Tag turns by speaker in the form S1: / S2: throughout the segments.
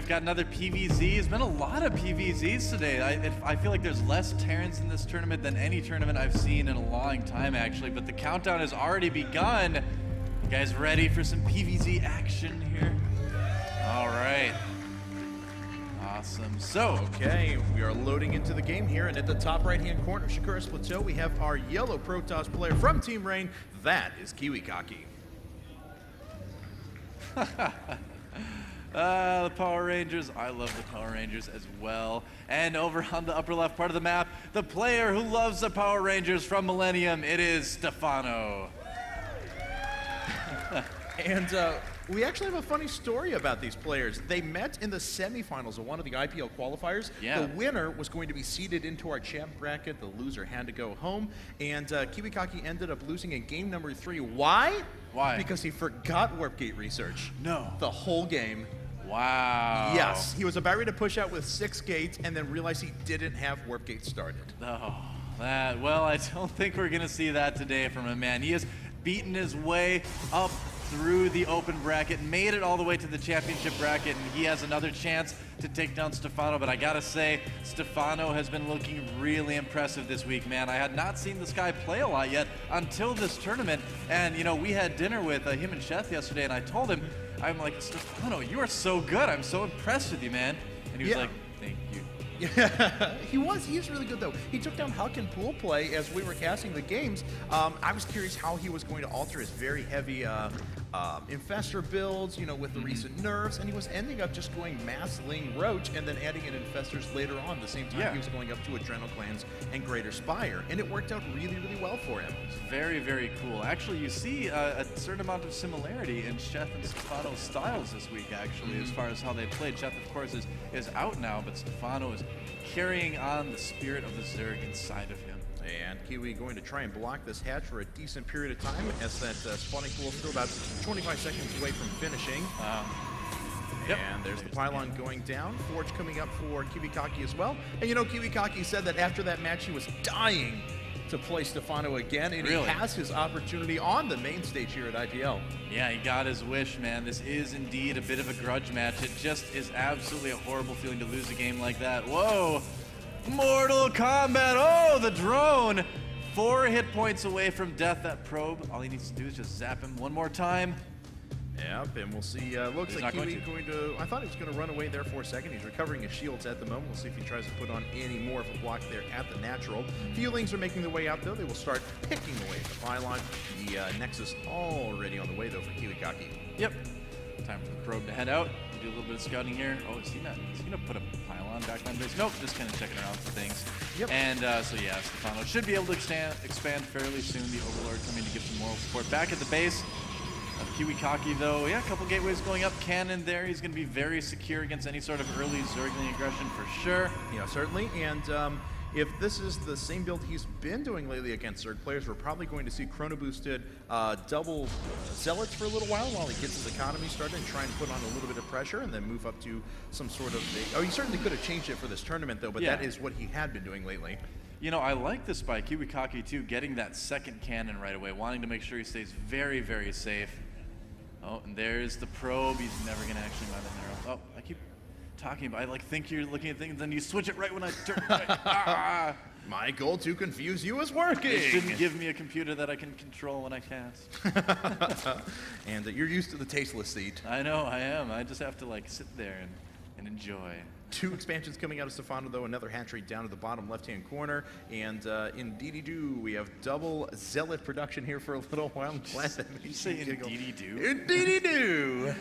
S1: we've got another PVZ. It's been a lot of PVZs today. I feel like there's less Terrans in this tournament than any tournament I've seen in a long time, actually. But the countdown has already begun. You guys ready for some PVZ action here? All right. Awesome. So,
S2: okay, we are loading into the game here, and at the top right-hand corner, Shakura's Plateau, we have our yellow Protoss player from Team Rain. That is KiWiKaKi.
S1: The Power Rangers. I love the Power Rangers as well. And over on the upper left part of the map, the player who loves the Power Rangers from Millennium, it is Stephano.
S2: And we actually have a funny story about these players. They met in the semifinals of one of the IPL qualifiers.
S1: Yeah.
S2: The winner was going to be seeded into our champ bracket. The loser had to go home. And KiWiKaKi ended up losing in game number 3. Why?
S1: Why?
S2: Because he forgot Warp Gate research.
S1: No.
S2: The whole game.
S1: Wow.
S2: Yes. He was about ready to push out with 6 gates and then realized he didn't have Warp Gate started.
S1: Oh, well, I don't think we're going to see that today from a man. He has beaten his way up through the open bracket, made it all the way to the championship bracket, and he has another chance to take down Stephano. But I gotta say, Stephano has been looking really impressive this week, man. I had not seen this guy play a lot yet until this tournament, and you know, we had dinner with him and Chef yesterday, and I told him, I'm like, Stephano, you are so good. I'm so impressed with you, man. And he was like, thank you.
S2: Yeah, he is really good though. He took down Huck and pool play as we were casting the games. I was curious how he was going to alter his very heavy infestor builds, you know, with the recent nerfs, and he was ending up just going mass Ling Roach and then adding in infestors later on. The same time he was going up to Adrenal Glands and Greater Spire, and it worked out really, really well for him.
S1: It's very, very cool. Actually, you see a certain amount of similarity in Chef and Stephano's styles this week, actually, as far as how they played. Chef, of course, is out now, but Stephano is carrying on the spirit of the Zerg inside of him.
S2: And Kiwi going to try and block this hatch for a decent period of time as that spawning pool is still about 25 seconds away from finishing. And there's the pylon going down. Forge coming up for KiWiKaKi as well. And you know, KiWiKaKi said that after that match he was dying to play Stephano again, and he has his opportunity on the main stage here at IPL.
S1: Yeah, he got his wish, man. This is indeed a bit of a grudge match. It just is absolutely a horrible feeling to lose a game like that. Whoa! Mortal Kombat! Oh, the drone! 4 hit points away from death. That probe, all he needs to do is just zap him one more time.
S2: Yep, and we'll see. Looks like Kiwi going to. I thought he was going to run away there for a second. He's recovering his shields at the moment. We'll see if he tries to put on any more of a block there at the natural. Feelings are making their way out though. They will start picking away at the pylon. The Nexus already on the way though for KiWiKaKi.
S1: Yep. Time for the probe to head out. Do a little bit of scouting here. Oh, is he gonna put a pylon back on base? Nope, just kind of checking around for things.
S2: Yep.
S1: And so yeah, Stephano should be able to expand fairly soon. The Overlord coming to give some moral support back at the base of KiWiKaKi though. Yeah, a couple gateways going up. Cannon there. He's gonna be very secure against any sort of early Zergling aggression for sure.
S2: Yeah, certainly. And if this is the same build he's been doing lately against Zerg players, we're probably going to see chrono boosted double Zealots for a little while he gets his economy started and try and put on a little bit of pressure and then move up to some sort of he certainly could have changed it for this tournament though, but that is what he had been doing lately.
S1: You know, I like this by KiWiKaKi too, getting that second cannon right away, wanting to make sure he stays very, very safe. Oh, and there's the probe. He's never gonna actually mine the arrow. Oh, I keep talking about. I think you're looking at things, then you switch it right when I turn. Right.
S2: My goal to confuse you is working.
S1: It didn't give me a computer that I can control when I cast.
S2: And you're used to the tasteless seat.
S1: I know, I am. I just have to like sit there and enjoy.
S2: 2 expansions coming out of Stephano though, another hatchery down to the bottom left-hand corner, and in Dee-Dee-Doo we have double Zealot production here for a little while. I'm glad that
S1: you say in Dee-Dee-Doo?
S2: In Dee-Dee-Doo!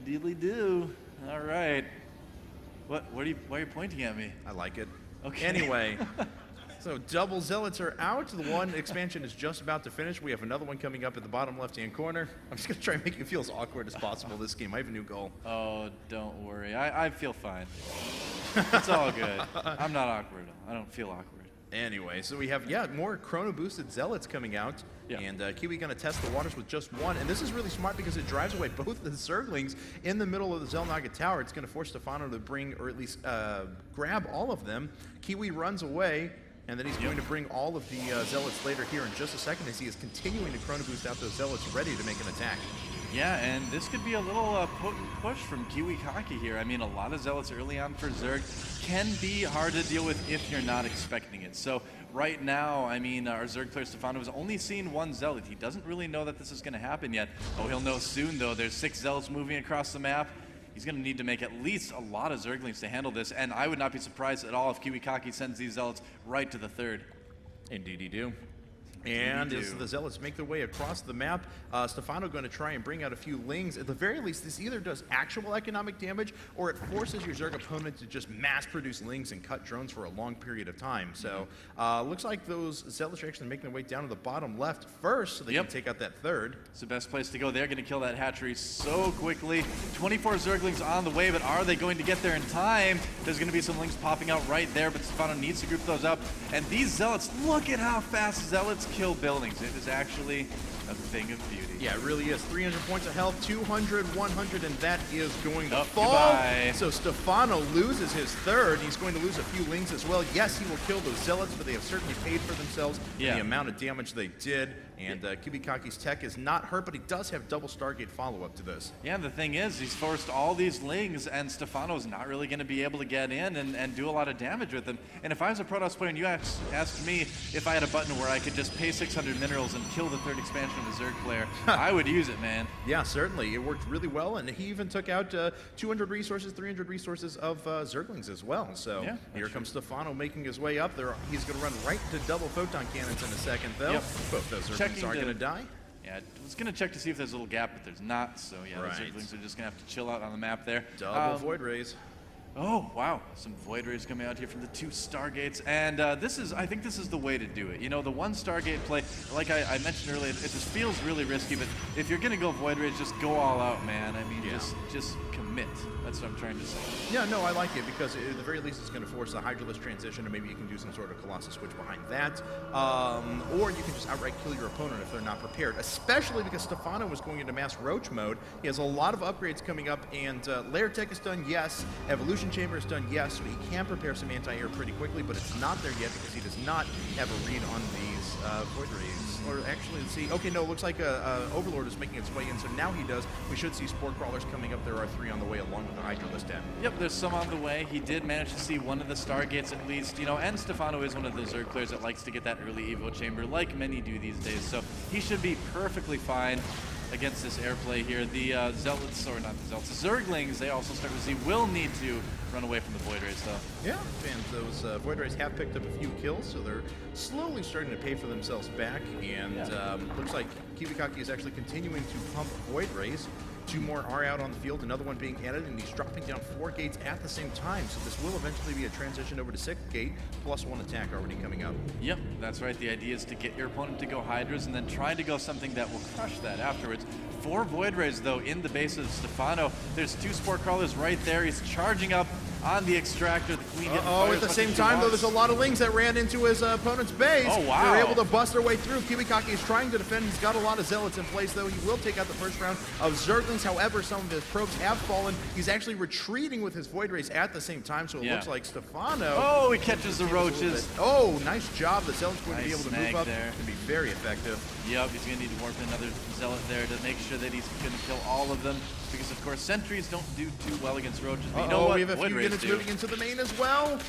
S1: Dee-Dee-Doo. All right. Why are you pointing at me?
S2: I like it.
S1: Okay.
S2: Anyway, so double Zealots are out. The one expansion is just about to finish. We have another one coming up at the bottom left-hand corner. I'm just going to try and make you feel as awkward as possible this game. I have a new goal.
S1: Oh, don't worry. I feel fine. It's all good. I'm not awkward. I don't feel awkward.
S2: Anyway, so we have, more chrono-boosted Zealots coming out. Yeah. And Kiwi going to test the waters with just one. And this is really smart because it drives away both the Zerglings in the middle of the Xel'Naga Tower. It's going to force Stephano to bring, or at least grab all of them. Kiwi runs away. And then he's going to bring all of the Zealots later here in just a second as he is continuing to Chrono Boost out those Zealots ready to make an attack.
S1: Yeah, and this could be a little potent push from KiWiKaKi here. I mean, a lot of Zealots early on for Zerg can be hard to deal with if you're not expecting it. So right now, I mean, our Zerg player Stephano has only seen one Zealot. He doesn't really know that this is going to happen yet. Oh, he'll know soon, though. There's 6 Zealots moving across the map. He's going to need to make at least a lot of Zerglings to handle this, and I would not be surprised at all if KiWiKaKi sends these Zealots right to the 3rd.
S2: Indeed he do. And as the Zealots make their way across the map, Stephano going to try and bring out a few Lings. At the very least, this either does actual economic damage or it forces your Zerg opponent to just mass-produce Lings and cut drones for a long period of time. So looks like those Zealots are actually making their way down to the bottom left first so they can take out that 3rd.
S1: It's the best place to go. They're going to kill that hatchery so quickly. 24 Zerglings on the way, but are they going to get there in time? There's going to be some Lings popping out right there, but Stephano needs to group those up. And these Zealots, look at how fast Zealots kill buildings. It is actually a thing of beauty.
S2: Yeah, it really is. 300 points of health, 200, 100, and that is going to fall.
S1: Goodbye.
S2: So Stephano loses his 3rd. He's going to lose a few Lings as well. Yes, he will kill those Zealots, but they have certainly paid for themselves for the amount of damage they did. And KiWiKaKi's tech is not hurt, but he does have double Stargate follow-up to this.
S1: Yeah, the thing is, he's forced all these Lings, and Stephano's not really going to be able to get in and do a lot of damage with them. And if I was a Protoss player and you asked me if I had a button where I could just pay 600 minerals and kill the 3rd expansion of a Zerg player, I would use it, man. Yeah,
S2: certainly. It worked really well, and he even took out 200 resources, 300 resources of Zerglings as well. So here comes Stephano making his way up there. He's going to run right to double photon cannons in a second, though. Both those Zerglings are going to die.
S1: Yeah, I was going to check to see if there's a little gap, but there's not. So yeah, the Zerglings are just going to have to chill out on the map there.
S2: Double Void Rays.
S1: Oh, wow. Some Void Rays coming out here from the 2 Stargates. And I think this is the way to do it. You know, the 1 Stargate play, like I mentioned earlier, it just feels really risky. But if you're going to go Void Rays, just go all out, man. I mean, just commit. That's what I'm trying to say.
S2: Yeah, no, I like it because at the very least it's going to force a Hydralisk transition, or maybe you can do some sort of Colossus switch behind that. Or you can just outright kill your opponent if they're not prepared, especially because Stephano was going into Mass Roach mode. He has a lot of upgrades coming up, and Lair Tech is done, yes. Evolution Chamber is done, yes, so he can prepare some anti-air pretty quickly, but it's not there yet because he does not have a read on these Void Rays. Or actually, let's see. Okay, no, it looks like Overlord is making its way in, so now he does. We should see Spore Crawlers coming up. There are 3 on the way along with the Hydralisk Den.
S1: Yep, there's some on the way. He did manage to see one of the Stargates at least, you know, and Stephano is one of those Zerg players that likes to get that early Evo Chamber, like many do these days, so he should be perfectly fine against this airplay here. The Zealots, or not the Zealots, the Zerglings, they also start to see will need to run away from the Void Rays, though.
S2: Yeah, and those Void Rays have picked up a few kills, so they're slowly starting to pay for themselves back, and looks like KiWiKaKi is actually continuing to pump Void Rays. 2 more are out on the field, another one being added, and he's dropping down 4 gates at the same time, so this will eventually be a transition over to 6th gate, plus 1 attack already coming up.
S1: Yep, that's right. The idea is to get your opponent to go Hydras and then try to go something that will crush that afterwards. 4 Void Rays, though, in the base of Stephano. There's 2 Spore Crawlers right there. He's charging up on the extractor. The Queen
S2: at the same time, though, there's a lot of Lings that ran into his opponent's base.
S1: Oh, wow.
S2: They're able to bust their way through. KiWiKaKi is trying to defend. He's got a lot of Zealots in place, though. He will take out the first round of Zerglings. However, some of his probes have fallen. He's actually retreating with his Void Rays at the same time, so it looks like Stephano...
S1: Oh, he catches the roaches.
S2: Oh, nice job. The Zealot's going to be able to move up and be very effective.
S1: Yep, he's going to need to warp another Zealot there to make sure that he's going to kill all of them. Because, of course, sentries don't do too well against roaches. But you know what?
S2: We have a few units moving into the main as well.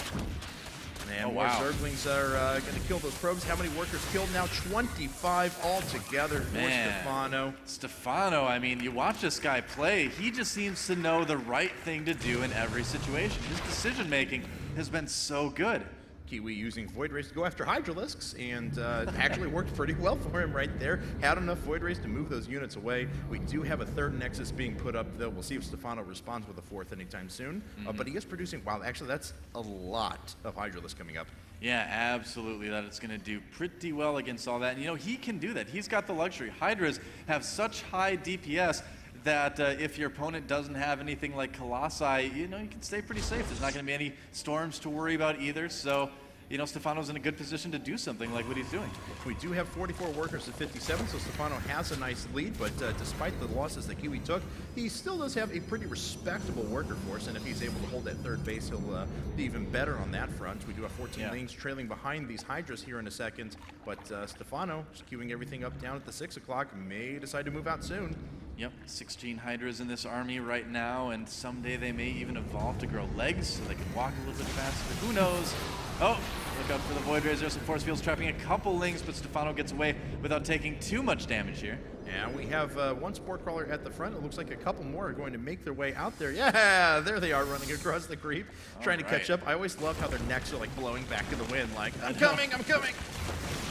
S2: And more Zerglings are going to kill those probes. How many workers killed now? 25 altogether for Stephano.
S1: Stephano, I mean, you watch this guy play. He just seems to know the right thing to do in every situation. His decision-making has been so good.
S2: Kiwi using Void Rays to go after Hydralisks, and actually worked pretty well for him right there. Had enough Void Rays to move those units away. We do have a 3rd Nexus being put up, though. We'll see if Stephano responds with a 4th anytime soon. But he is producing, wow, actually that's a lot of Hydralisks coming up.
S1: Yeah, absolutely. That it's going to do pretty well against all that. And, you know, he can do that. He's got the luxury. Hydras have such high DPS that if your opponent doesn't have anything like Colossi, you know, you can stay pretty safe. There's not going to be any storms to worry about either. So, you know, Stephano's in a good position to do something like what he's doing.
S2: We do have 44 workers to 57, so Stephano has a nice lead, but despite the losses that Kiwi took, he still does have a pretty respectable worker force, and if he's able to hold that third base, he'll be even better on that front. We do have 14 lanes trailing behind these Hydras here in a second, but Stephano, just queuing everything up down at the 6 o'clock, may decide to move out soon.
S1: Yep, 16 Hydras in this army right now, and someday they may even evolve to grow legs so they can walk a little bit faster. Who knows? Oh, look out for the Void Rays. There's some force fields trapping a couple Lings, but Stephano gets away without taking too much damage here.
S2: And we have one Spore Crawler at the front. It looks like a couple more are going to make their way out there. Yeah, there they are running across the creep, trying to catch up. I always love how their necks are like blowing back in the wind, like, I'm coming, I'm coming.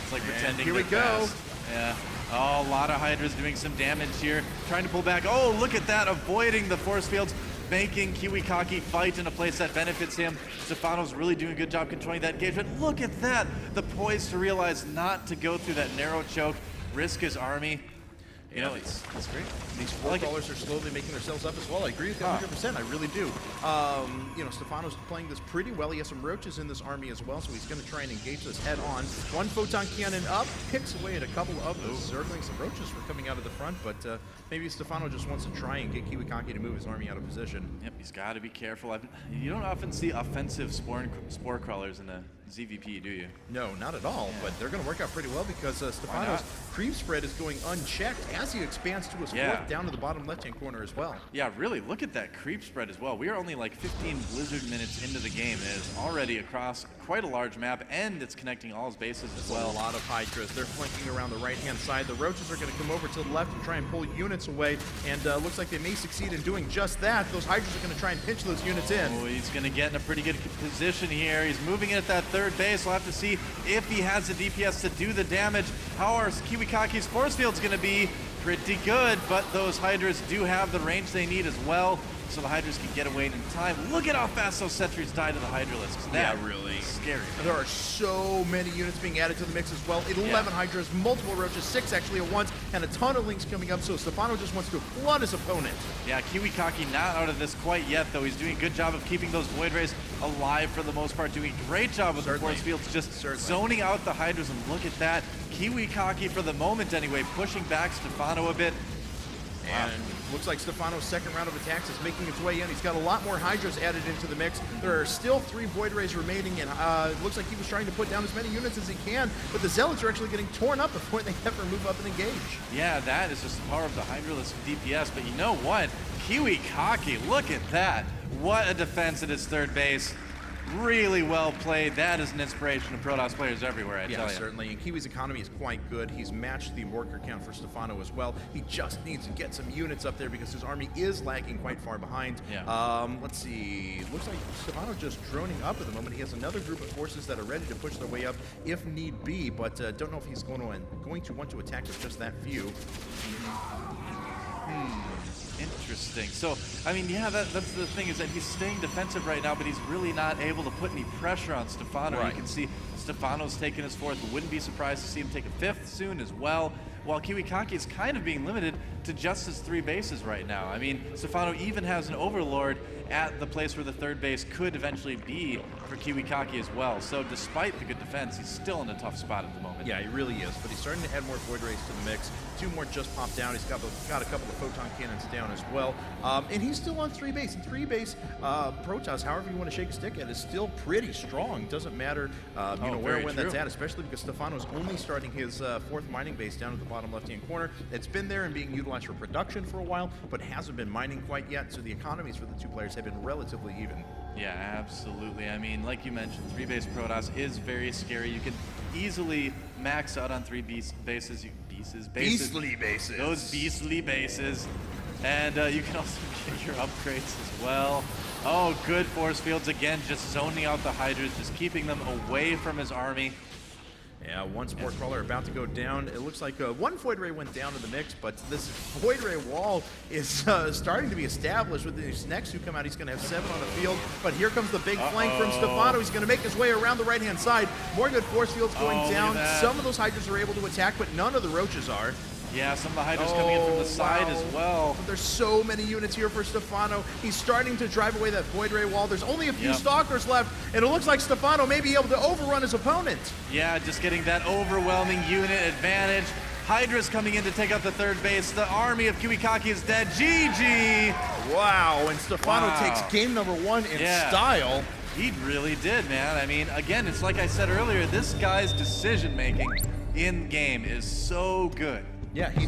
S1: It's like pretending
S2: here we go.
S1: Fast. Yeah. Oh, a lot of Hydras doing some damage here. Trying to pull back. Oh, look at that, avoiding the force fields, making KiWiKaKi fight in a place that benefits him. Stephano's really doing a good job controlling that engagement. Look at that, the poise to realize not to go through that narrow choke, risk his army. You know, it's great.
S2: These Spore Crawlers are slowly making themselves up as well. I agree with you 100%. I really do. You know, Stephano's playing this pretty well. He has some roaches in this army as well, so he's going to try and engage this head on. One photon cannon up, picks away at a couple of the Zerglings. Some roaches were coming out of the front, but maybe Stephano just wants to try and get KiWiKaKi to move his army out of position.
S1: Yep, he's got to be careful. You don't often see offensive Spore Crawlers in a ZVP, do you?
S2: No, not at all, but they're going to work out pretty well because Stephano's creep spread is going unchecked as he expands to his fourth down to the bottom left-hand corner as well.
S1: Yeah, really, look at that creep spread as well. We are only like 15 Blizzard minutes into the game. It is already across quite a large map, and it's connecting all his bases as well.
S2: A lot of Hydras. They're flanking around the right-hand side. The roaches are going to come over to the left and try and pull units away, and looks like they may succeed in doing just that. Those Hydras are going to try and pinch those units in.
S1: Oh, he's going to get in a pretty good position here. He's moving in at that third base. We'll have to see if he has the DPS to do the damage. How are KiWiKaKi's force fields going to be? Pretty good, but those Hydras do have the range they need as well, so the Hydras can get away in time. Look at how fast those sentries die to the Hydralisks. That
S2: really
S1: scary.
S2: There are so many units being added to the mix as well. 11 Hydras, multiple roaches, 6 actually at once, and a ton of Lings coming up, so Stephano just wants to flood his opponent.
S1: Yeah, KiWiKaKi not out of this quite yet, though. He's doing a good job of keeping those Void Rays alive for the most part, doing a great job with the force fields, just zoning out the Hydras, and look at that. KiWiKaKi, for the moment anyway, pushing back Stephano a bit.
S2: And looks like Stephano's second round of attacks is making its way in. He's got a lot more Hydras added into the mix. There are still 3 Void Rays remaining, and it looks like he was trying to put down as many units as he can, but the Zealots are actually getting torn up before they ever move up and engage.
S1: Yeah, that is just the power of the Hydralisk DPS, but you know what? KiWiKaKi, look at that. What a defense at his third base. Really well played. That is an inspiration to Protoss players everywhere, I tell you.
S2: Yeah, certainly. And Kiwi's economy is quite good. He's matched the worker count for Stephano as well. He just needs to get some units up there because his army is lagging quite far behind.
S1: Yeah.
S2: Let's see. Looks like Stephano just droning up at the moment. He has another group of forces that are ready to push their way up if need be, but don't know if he's going to want to attack with just that few.
S1: Interesting. So, I mean, yeah, that's the thing, is that he's staying defensive right now, but he's really not able to put any pressure on Stephano. You can see Stephano's taking his fourth. Wouldn't be surprised to see him take a fifth soon as well, while KiWiKaKi is kind of being limited to just his 3 bases right now. I mean, Stephano even has an Overlord at the place where the third base could eventually be for KiWiKaKi as well. So despite the good defense, he's still in a tough spot at the moment.
S2: Yeah, he really is, but he's starting to add more Void Rays to the mix. 2 more just popped down. He's got a couple of Photon Cannons down as well. And he's still on 3 base. And 3 base Protoss, however you want to shake a stick at, is still pretty strong. Doesn't matter you know, where or when that's at, especially because Stephano's only starting his 4th mining base down at the bottom left-hand corner. It's been there and being utilized for production for a while, but hasn't been mining quite yet, so the economies for the 2 players have been relatively even.
S1: Yeah, absolutely. I mean, like you mentioned, 3 base Protoss is very scary. You can easily max out on 3 bases.
S2: Beastly bases.
S1: Those beastly bases. And you can also get your upgrades as well. Oh, good force fields again, just zoning out the Hydras, just keeping them away from his army.
S2: Yeah, 1 Spore Crawler about to go down. It looks like 1 Void Ray went down in the mix, but this Void Ray wall is starting to be established with these next 2 come out. He's going to have 7 on the field, but here comes the big flank from Stephano. He's going to make his way around the right-hand side. More good force fields going down. Some of those Hydras are able to attack, but none of the Roaches are.
S1: Yeah, some of the Hydras coming in from the side as well.
S2: But there's so many units here for Stephano. He's starting to drive away that Void Ray wall. There's only a few Stalkers left, and it looks like Stephano may be able to overrun his opponent.
S1: Yeah, just getting that overwhelming unit advantage. Hydra's coming in to take out the third base. The army of KiWiKaKi is dead. GG!
S2: Wow, and Stephano takes game number 1 in style.
S1: He really did, man. I mean, again, it's like I said earlier, this guy's decision-making in game is so good.
S2: Yeah, he